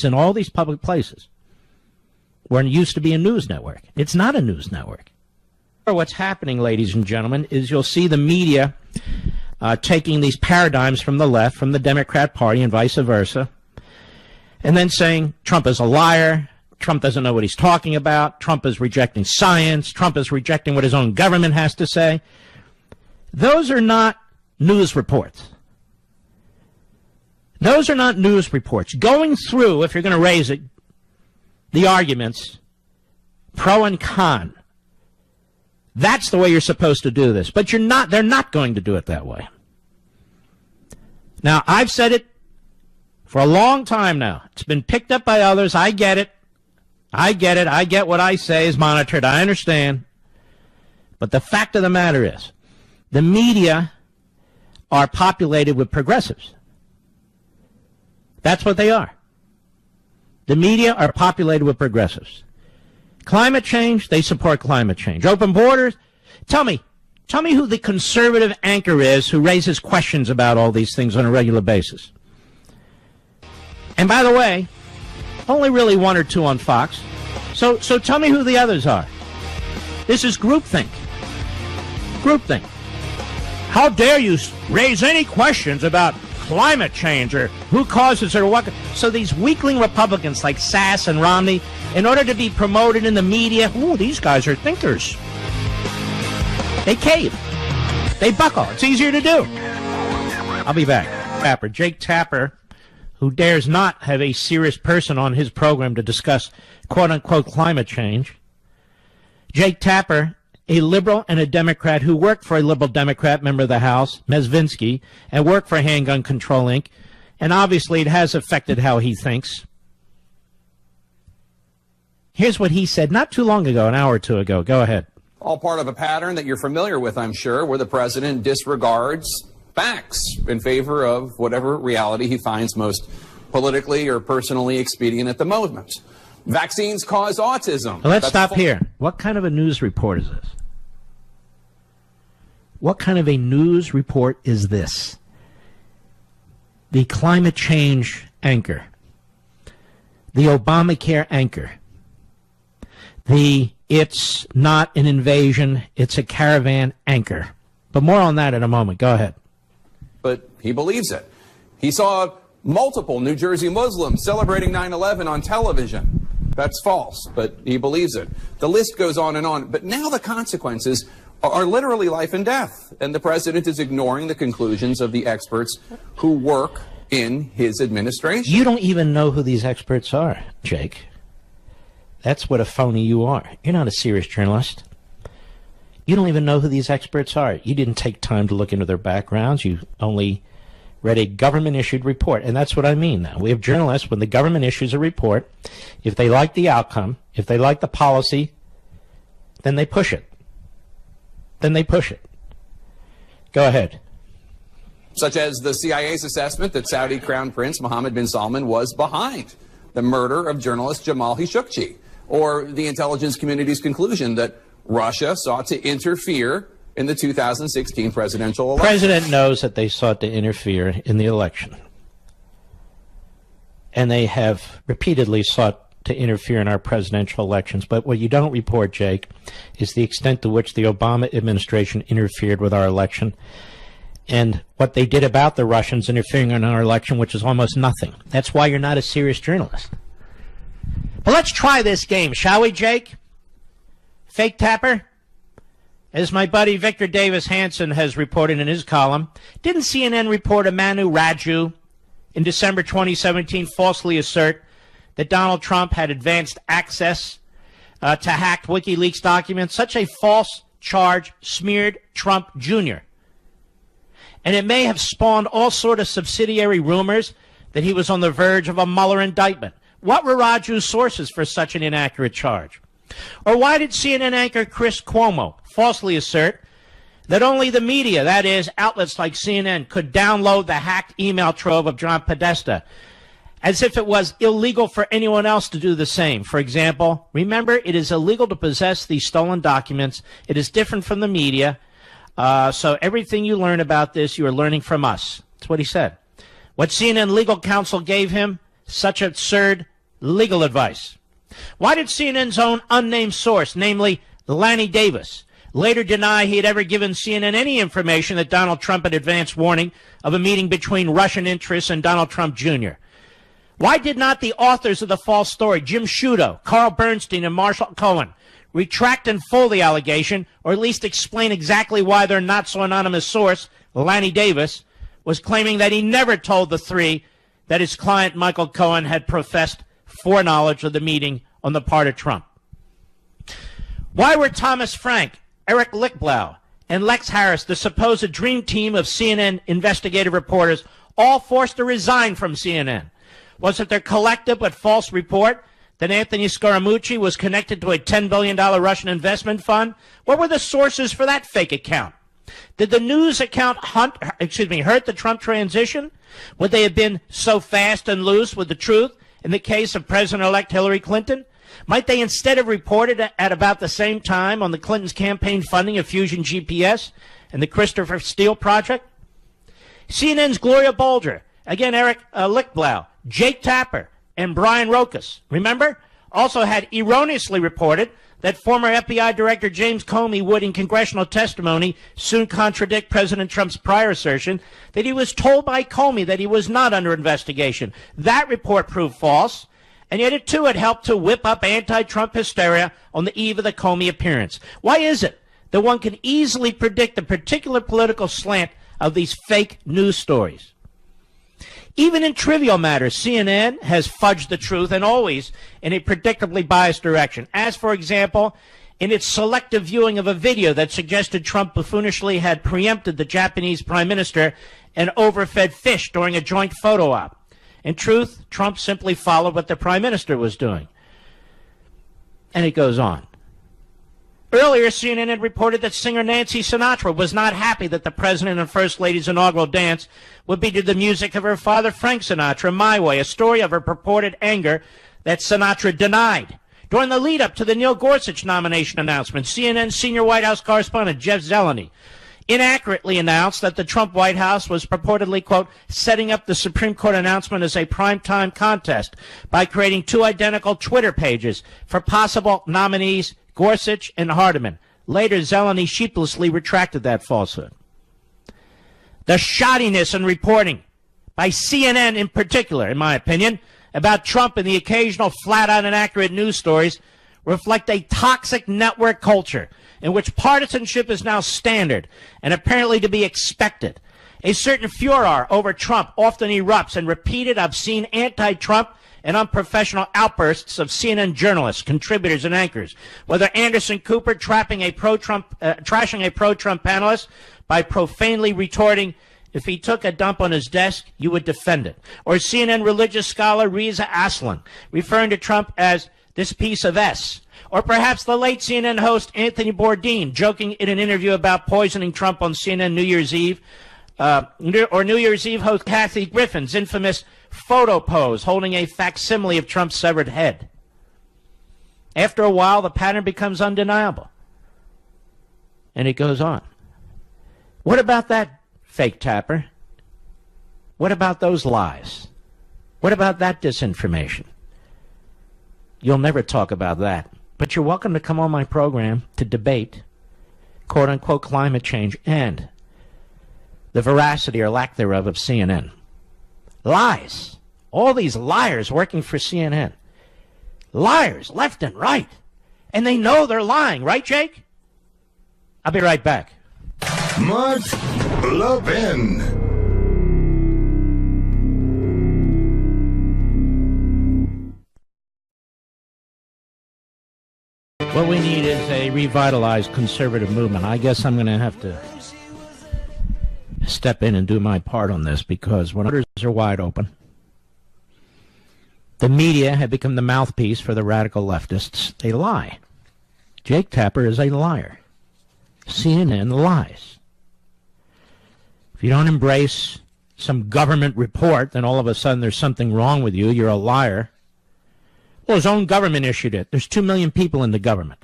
in all these public places where it used to be a news network. It's not a news network. What's happening, ladies and gentlemen, is you'll see the media taking these paradigms from the left, from the Democrat Party and vice versa, and then saying Trump is a liar, Trump doesn't know what he's talking about, Trump is rejecting science, Trump is rejecting what his own government has to say. Those are not news reports. Those are not news reports. Going through, if you're going to raise it, the arguments, pro and con, that's the way you're supposed to do this. But you're not, they're not going to do it that way. Now, I've said it for a long time now. It's been picked up by others. I get it. I get it. I get what I say is monitored. I understand. But the fact of the matter is, the media are populated with progressives. That's what they are. The media are populated with progressives. Climate change, they support climate change. Open borders, tell me who the conservative anchor is who raises questions about all these things on a regular basis. And by the way, only really one or two on Fox. So tell me who the others are. This is groupthink. Groupthink. How dare you raise any questions about climate change or who causes it or what? So these weakling Republicans like Sass and Romney, in order to be promoted in the media, ooh, these guys are thinkers. They cave. They buckle. It's easier to do. I'll be back. Jake Tapper, who dares not have a serious person on his program to discuss quote-unquote climate change. Jake Tapper, a liberal and a Democrat who worked for a liberal Democrat member of the House, Mezvinsky, and worked for Handgun Control, Inc., and obviously it has affected how he thinks. Here's what he said not too long ago, an hour or two ago. Go ahead. All part of a pattern that you're familiar with, I'm sure, where the president disregards facts in favor of whatever reality he finds most politically or personally expedient at the moment. Vaccines cause autism. Let's stop here. What kind of a news report is this? What kind of a news report is this? The climate change anchor. The Obamacare anchor. The it's not an invasion, it's a caravan anchor. But more on that in a moment. Go ahead. But he believes it. He saw multiple New Jersey Muslims celebrating 9/11 on television. That's false, but he believes it. The list goes on and on. But now the consequences are literally life and death. And the president is ignoring the conclusions of the experts who work in his administration. You don't even know who these experts are, Jake. That's what a phony you are. You're not a serious journalist. You don't even know who these experts are. You didn't take time to look into their backgrounds. You only read a government-issued report. And that's what I mean now. We have journalists, when the government issues a report, if they like the outcome, if they like the policy, then they push it. Then they push it. Go ahead. Such as the CIA's assessment that Saudi Crown Prince Mohammed bin Salman was behind the murder of journalist Jamal Khashoggi, or the intelligence community's conclusion that Russia sought to interfere in the 2016 presidential election. The president knows that they sought to interfere in the election. And they have repeatedly sought to interfere in our presidential elections. But what you don't report, Jake, is the extent to which the Obama administration interfered with our election and what they did about the Russians interfering in our election, which is almost nothing. That's why you're not a serious journalist. But let's try this game, shall we, Jake? Fake Tapper? As my buddy Victor Davis Hanson has reported in his column, didn't CNN reporter Manu Raju in December 2017 falsely assert that Donald Trump had advanced access to hacked WikiLeaks documents? Such a false charge smeared Trump Jr. And it may have spawned all sort of subsidiary rumors that he was on the verge of a Mueller indictment. What were Raju's sources for such an inaccurate charge? Or why did CNN anchor Chris Cuomo falsely assert that only the media, that is, outlets like CNN, could download the hacked email trove of John Podesta, as if it was illegal for anyone else to do the same? For example, remember, it is illegal to possess these stolen documents. It is different from the media. So everything you learn about this, you are learning from us. That's what he said. What CNN legal counsel gave him such absurd legal advice? Why did CNN's own unnamed source, namely Lanny Davis, later deny he had ever given CNN any information that Donald Trump had advanced warning of a meeting between Russian interests and Donald Trump Jr.? Why did not the authors of the false story, Jim Sciutto, Carl Bernstein, and Marshall Cohen, retract in full the allegation, or at least explain exactly why their not-so-anonymous source, Lanny Davis, was claiming that he never told the three that his client, Michael Cohen, had professed foreknowledge of the meeting on the part of Trump? Why were Thomas Frank, Eric Lichtblau, and Lex Harris, the supposed dream team of CNN investigative reporters, all forced to resign from CNN? Was it their collective but false report that Anthony Scaramucci was connected to a $10 billion Russian investment fund? What were the sources for that fake account? Did the news account hurt the Trump transition? Would they have been so fast and loose with the truth in the case of President-elect Hillary Clinton? Might they instead have reported at about the same time on the Clintons' campaign funding of Fusion GPS and the Christopher Steele project? CNN's Gloria Bolger, again Eric Lichtblau, Jake Tapper, and Brian Rokas, remember, also had erroneously reported that former FBI Director James Comey would, in congressional testimony, soon contradict President Trump's prior assertion that he was told by Comey that he was not under investigation. That report proved false, and yet it too had helped to whip up anti-Trump hysteria on the eve of the Comey appearance. Why is it that one can easily predict the particular political slant of these fake news stories? Even in trivial matters, CNN has fudged the truth, and always in a predictably biased direction. As, for example, in its selective viewing of a video that suggested Trump buffoonishly had preempted the Japanese prime minister and overfed fish during a joint photo op. In truth, Trump simply followed what the prime minister was doing. And it goes on. Earlier, CNN had reported that singer Nancy Sinatra was not happy that the president and first lady's inaugural dance would be to the music of her father, Frank Sinatra, My Way, a story of her purported anger that Sinatra denied. During the lead-up to the Neil Gorsuch nomination announcement, CNN senior White House correspondent Jeff Zeleny inaccurately announced that the Trump White House was purportedly, quote, setting up the Supreme Court announcement as a primetime contest by creating two identical Twitter pages for possible nominees Gorsuch and Hardiman. Later, Zeleny sheepishly retracted that falsehood. The shoddiness in reporting by CNN in particular, in my opinion, about Trump and the occasional flat-out inaccurate news stories reflect a toxic network culture in which partisanship is now standard and apparently to be expected. A certain furor over Trump often erupts in repeated obscene anti-Trump and unprofessional outbursts of CNN journalists, contributors, and anchors. Whether Anderson Cooper trashing a pro-Trump panelist by profanely retorting, if he took a dump on his desk, you would defend it. Or CNN religious scholar Reza Aslan referring to Trump as this piece of S. Or perhaps the late CNN host Anthony Bourdain joking in an interview about poisoning Trump on CNN New Year's Eve. Or New Year's Eve host Kathy Griffin's infamous photo pose holding a facsimile of Trump's severed head. After a while, the pattern becomes undeniable. And it goes on. What about that fake Tapper? What about those lies? What about that disinformation? You'll never talk about that. But you're welcome to come on my program to debate, quote-unquote, climate change and the veracity or lack thereof of CNN. Lies. All these liars working for CNN. Liars, left and right. And they know they're lying, right, Jake? I'll be right back. Mark Levin. What we need is a revitalized conservative movement. I guess I'm going to have to step in and do my part on this because when orders are wide open, the media have become the mouthpiece for the radical leftists. They lie. Jake Tapper is a liar. CNN lies. If you don't embrace some government report, then all of a sudden there's something wrong with you. You're a liar. Well, his own government issued it. There's 2 million people in the government.